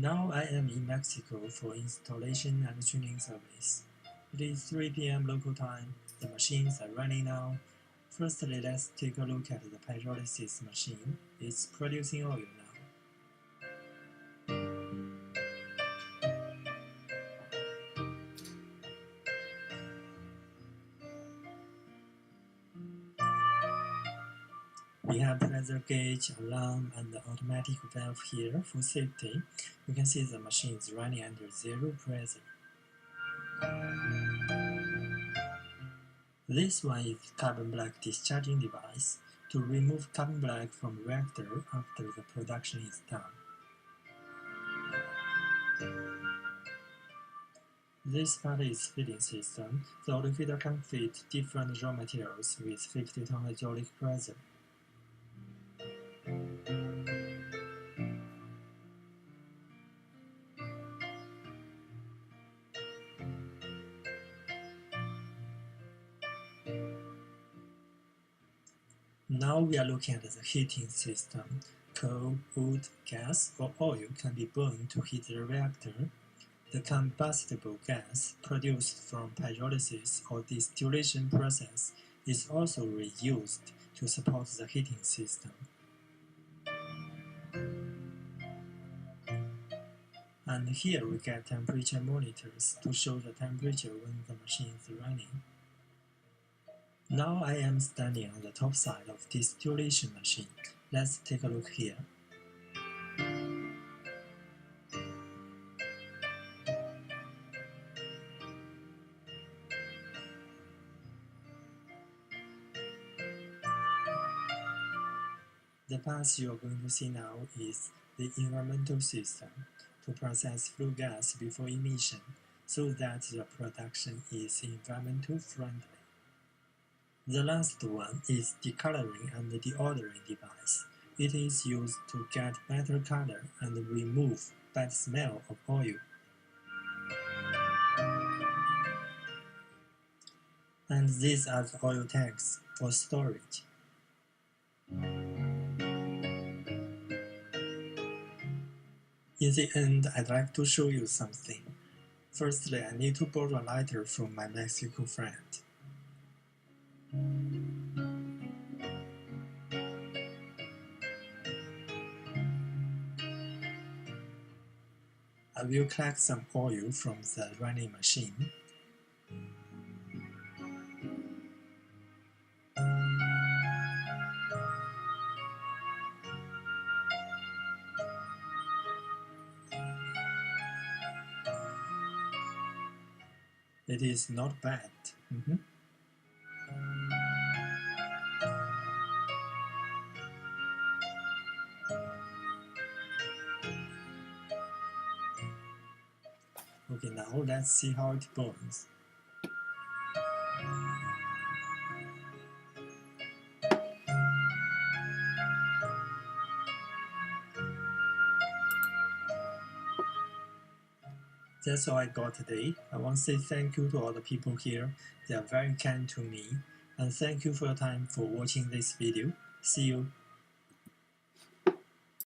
Now I am in Mexico for installation and training service. It is 3 p.m. local time. The machines are running now. Firstly, let's take a look at the pyrolysis machine. It's producing oil now. We have pressure gauge, alarm, and the automatic valve here for safety. You can see the machine is running under zero pressure. This one is carbon black discharging device to remove carbon black from reactor after the production is done. This part is feeding system. The oil feeder can feed different raw materials with 50-ton hydraulic pressure. Now we are looking at the heating system. Coal, wood, gas, or oil can be burned to heat the reactor. The combustible gas produced from pyrolysis or distillation process is also reused to support the heating system. And here we get temperature monitors to show the temperature when the machine is running. Now I am standing on the top side of distillation machine. Let's take a look here. The part you are going to see now is the environmental system to process flue gas before emission so that the production is environmental friendly. The last one is decoloring and deodoring device. It is used to get better color and remove bad smell of oil. And these are the oil tanks for storage. In the end, I'd like to show you something. Firstly, I need to borrow a lighter from my Mexico friend. I will collect some oil from the running machine. It is not bad. Okay, now let's see how it burns. That's all I got today. I want to say thank you to all the people here. They are very kind to me. And thank you for your time for watching this video. See you.